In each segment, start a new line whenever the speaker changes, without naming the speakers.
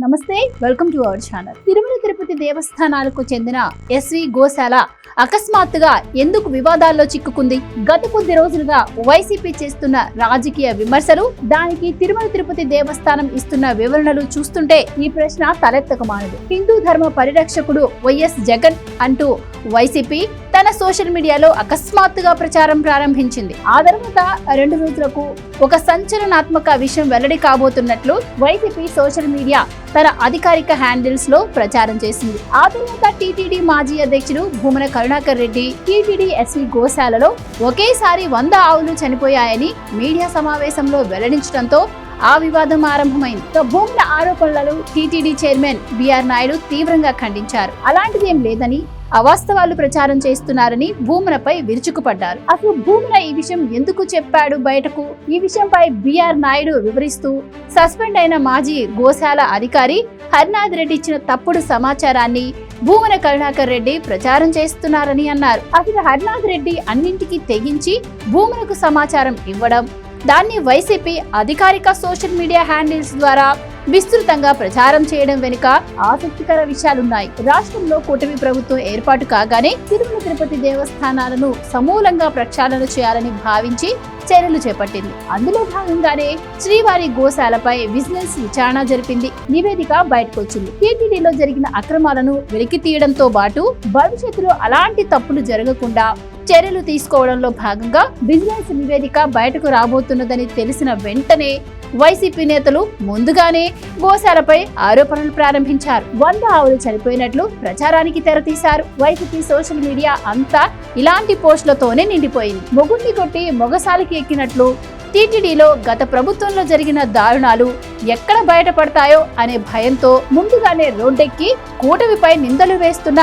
నమస్తే, welcome to our channel. Tirumala Tirupati దేవస్థానాలకు చెందిన ఎస్వి గోశాల అకస్మాత్తుగా ఎందుకు వివాదాల్లో చిక్కుకుంది? గత కొద్ది రోజులుగా వైసీపీ చేస్తున్న రాజకీయ విమర్శలు, దానికి తిరుమల తిరుపతి దేవస్థానం ఇస్తున్న వివరణలు చూస్తుంటే ఈ ప్రశ్న తలెత్తక మానదు. హిందూ ధర్మ పరిరక్షకుడు వైఎస్ జగన్ అంటూ వైసీపీ తన సోషల్ మీడియాలో అకస్మాత్తుగా ప్రచారం ప్రారంభించింది. ఆ తర్వాత 2 రోజులకు ఒక సంచలనాత్మక విషయం వెల్లడి కాబోతున్నట్లు వైసీపీ సోషల్ మీడియా తన అధికారిక హ్యాండిల్స్ లో ప్రచారం చేసింది. ఆ తర్వాత టీటీడీ మాజీ అధ్యక్షుడు భూమన కరుణాకర్ రెడ్డి టీటీడీ ఎస్వి గోశాలలో ఒకేసారి 100 ఆవులు చనిపోయాయని మీడియా సమావేశంలో వెల్లడించడంతో ఆ వివాదం ఆరంభమైంది. భూమన ఆరోపణలను టీటీడీ చైర్మన్ బిఆర్ నాయుడు తీవ్రంగా ఖండించారు. అలాంటిదేం లేదని, అవాస్తవాలు ప్రచారం చేస్తున్నారని భూమనపై విరుచుకుపడ్డారు. అసలు భూమన ఈ విషయం ఎందుకు చెప్పాడు బయటకు? ఈ విషయంపై బిఆర్ నాయుడు వివరిస్తూ, సస్పెండ్ అయిన మాజీ గోశాల అధికారి హరినాథ్ రెడ్డి ఇచ్చిన తప్పుడు సమాచారాన్ని భూమన కరుణాకర్ రెడ్డి ప్రచారం చేస్తున్నారని అన్నారు. అసలు హరినాథ్ రెడ్డి అన్నింటికీ తెగించి భూమనకు సమాచారం ఇవ్వడం, దాన్ని వైసీపీ అధికారిక సోషల్ మీడియా హ్యాండిల్స్ ద్వారా విస్తృతంగా ప్రచారం చేయడం వెనుక ఆసక్తికర విషయాలున్నాయి. రాష్ట్రంలో కూటమి ప్రభుత్వం ఏర్పాటు కాగానే తిరుమల తిరుపతి దేవస్థానాలను సమూలంగా ప్రక్షాళన చేయాలని భావించి చర్యలు చేపట్టింది. అందులో భాగంగానే శ్రీవారి గోశాలపై విజిలెన్స్ విచారణ జరిపింది. నివేదిక బయటకొచ్చింది. టీటీడీలో జరిగిన అక్రమాలను వెలికి తీయడంతో పాటు భవిష్యత్తులో అలాంటి తప్పులు జరగకుండా చర్యలు తీసుకోవడంలో భాగంగా విజిలెన్స్ నివేదిక బయటకు రాబోతున్నదని తెలిసిన వెంటనే వైసీపీ నేతలు ముందుగానే గోశాలపై ఆరోపణలు ప్రారంభించారు. 100 ఆవులు చనిపోయినట్లు ప్రచారానికి తెరతీశారు. వైసీపీ సోషల్ మీడియా అంతా ఇలాంటి పోస్టులతోనే నిండిపోయింది. మొగుణ్ణి కొట్టి మొగసాలకి ఎక్కినట్లు టీటీడీలో గత ప్రభుత్వంలో జరిగిన దారుణాలు ఎక్కడ బయటపడతాయో అనే భయంతో ముందుగానే రోడ్డెక్కి కూటమిపై నిందలు వేస్తున్న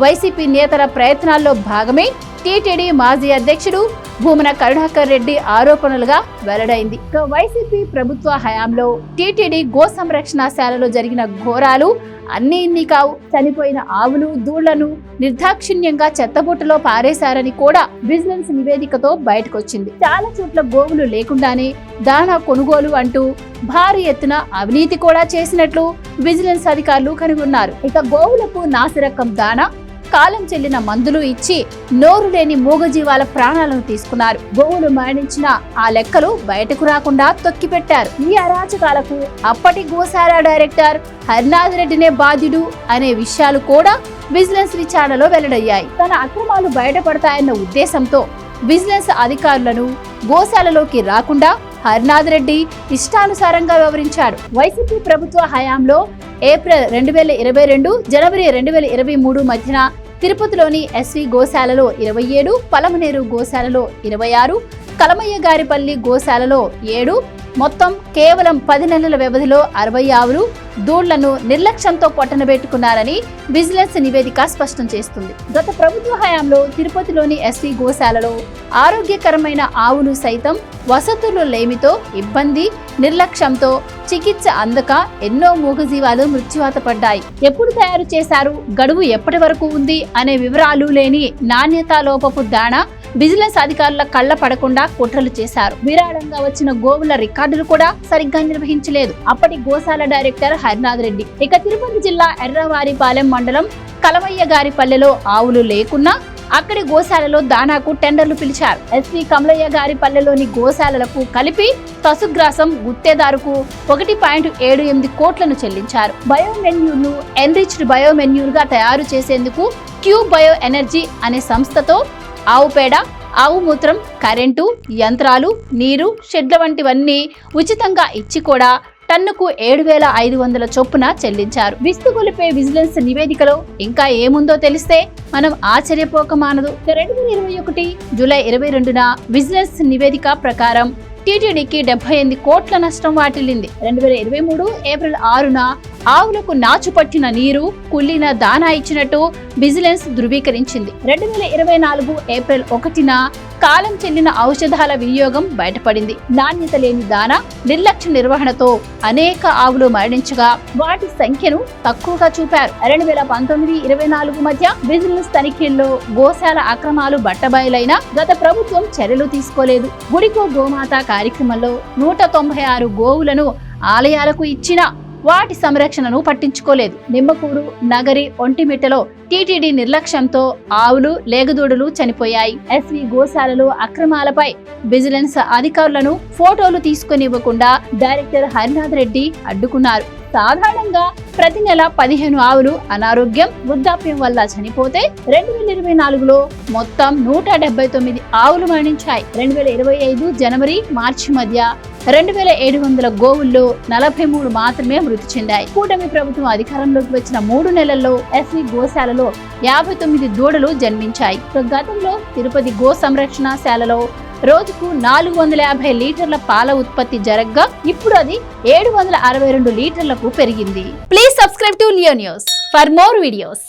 వైసీపీ నేతల ప్రయత్నాల్లో భాగమే టీటీడీ మాజీ అధ్యక్షుడు భూమన కరుణాకర్ రెడ్డి ఆరోపణలుగా వెల్లడైంది. వైసీపీ ప్రభుత్వ హయాంలో టీటీడీ గో సంరక్షణశాలలో జరిగిన ఘోరాలు అన్ని ఇన్ని కావు. చనిపోయిన ఆవులు, దూళ్లను నిర్దాక్షిణ్యంగా చెత్తబుట్టలో పారేశారని కూడా విజిలెన్స్ నివేదికతో బయటకొచ్చింది. చాలా చోట్ల గోవులు లేకుండానే దాణా కొనుగోలు అంటూ భారీ ఎత్తున అవినీతి కూడా చేసినట్లు విజిలెన్స్ అధికారులు కనుగొన్నారు. ఇక గోవులకు నాసిరకం దాణా, కాలం చెల్లిన మందులు ఇచ్చి నోరు లేని మూగజీవాల ప్రాణాలను తీసుకున్నారు. గోవులు మరణించిన ఆ లెక్కలు బయటకు రాకుండా తొక్కిపెట్టారు. ఈ అరాచకాలకు అప్పటి గోశాల డైరెక్టర్ హరినాథ్ రెడ్డినే బాధ్యుడు అనే విషయాలు కూడా విజిలెన్స్ విచారణలో వెల్లడయ్యాయి. తన అక్రమాలు బయటపడతాయన్న ఉద్దేశంతో విజిలెన్స్ అధికారులను గోశాలలోకి రాకుండా హరినాథ్ రెడ్డి ఇష్టానుసారంగా వ్యవహరించాడు. వైసీపీ ప్రభుత్వ హయాంలో ఏప్రిల్ 2022, జనవరి 2023 మధ్యన తిరుపతిలోని ఎస్వి గోశాలలో 27, పలమనేరు గోశాలలో 26, కలమయ్య గారిపల్లి గోశాలలో 7, మొత్తం కేవలం 10 నెలల వ్యవధిలో 60 ఆవులు, దూళ్లను నిర్లక్ష్యంతో పొట్టనబెట్టుకున్నారని విజిలెన్స్ నివేదిక స్పష్టం చేస్తుంది. గత ప్రభుత్వ హయాంలో తిరుపతిలోని ఎస్వి గోశాలలో ఆరోగ్యకరమైన ఆవులు సైతం వసతులు లేమితో ఇబ్బంది, నిర్లక్ష్యంతో చికిత్స అందక ఎన్నో మూగజీవాలు మృత్యువాత పడ్డాయి. ఎప్పుడు తయారు చేశారు, గడువు ఎప్పటి వరకు ఉంది అనే వివరాలు లేని నాణ్యతా లోపపు దాణా విజిలెన్స్ అధికారుల కళ్ల పడకుండా కుట్రలు చేశారు. విరాళంగా వచ్చిన గోవుల రికార్డులు కూడా సరిగ్గా నిర్వహించలేదు అప్పటి గోశాల డైరెక్టర్ హరినాథ్ రెడ్డి. ఇక తిరుపతి జిల్లా ఎర్రవారిపాలెం మండలం కలమయ్య గారిపల్లెలో ఆవులు లేకున్నా అక్కడి గోశాలలో దానాకు టెండర్లు పిలిచారు. ఎస్వి కమలయ్య గారి పల్లెలోని గోశాలలకు కలిపి పశుగ్రాసం గుత్తేదారుకు 1.78 కోట్లను చెల్లించారు. బయోమెన్యూను ఎన్రిచ్డ్ బయోమెన్యూలుగా తయారు చేసేందుకు క్యూబ్ బయో ఎనర్జీ అనే సంస్థతో ఆవు పేడ, ఆవు మూత్రం, కరెంటు, యంత్రాలు, నీరు, షెడ్ల వంటివన్నీ ఉచితంగా ఇచ్చి కూడా టన్నుకు 7,500 చొప్పున చెల్లించారు. విస్తుగొలిపే విజిలెన్స్ నివేదికలో ఇంకా ఏముందో తెలిస్తే మనం ఆశ్చర్యపోక మానదు. 2021 జూలై 22న విజిలెన్స్ నివేదిక ప్రకారం టీటీడీకి 78 కోట్ల నష్టం వాటిల్లింది. 2023 ఏప్రిల్ 6న ఆవులకు నాచు పట్టిన నీరు, కుళ్ళిన దానా ఇచ్చినట్టు విజిలెన్స్ ధృవీకరించింది. 2024 ఏప్రిల్ 1న కాలం చెల్లిన ఔషధాల వినియోగం బయటపడింది. నాణ్యత లేని దానా, నిర్లక్ష్య నిర్వహణతో అనేక ఆవులు మరణించగా వాటి సంఖ్యను తక్కువగా చూపారు. 2019-24 మధ్య విజిలెన్స్ తనిఖీల్లో గోశాల అక్రమాలు బట్టబయలైన గత ప్రభుత్వం చర్యలు తీసుకోలేదు. గుడికో గోమాత కార్యక్రమంలో 196 గోవులను ఆలయాలకు ఇచ్చిన వాటి సంరక్షణను పట్టించుకోలేదు. నిమ్మకూరు, నగరి, ఒంటిమిట్టలో టీటీడీ నిర్లక్ష్యంతో ఆవులు, లేగదూడలు చనిపోయాయి. ఎస్వి గోశాలలో అక్రమాలపై విజిలెన్స్ అధికారులను ఫోటోలు తీసుకునివ్వకుండా డైరెక్టర్ హరినాథ్ రెడ్డి అడ్డుకున్నారు. సాధారణంగా ప్రతి నెల 15 ఆవులు అనారోగ్యం, వృద్ధాప్యం వల్ల చనిపోతే 2024లో మొత్తం 179 ఆవులు మరణించాయి. 2025 జనవరి, మార్చి మధ్య 2700 గోవుల్లో 43 మాత్రమే మృతి చెందాయి. కూటమి ప్రభుత్వం అధికారంలోకి వచ్చిన 3 నెలల్లో ఎస్వి గోశాలలో 59 దూడలు జన్మించాయి. గతంలో తిరుపతి గో సంరక్షణశాలలో రోజుకు 450 లీటర్ల పాల ఉత్పత్తి జరగ్గా ఇప్పుడు అది 762 లీటర్లకు పెరిగింది. Please subscribe to Leo news for more videos.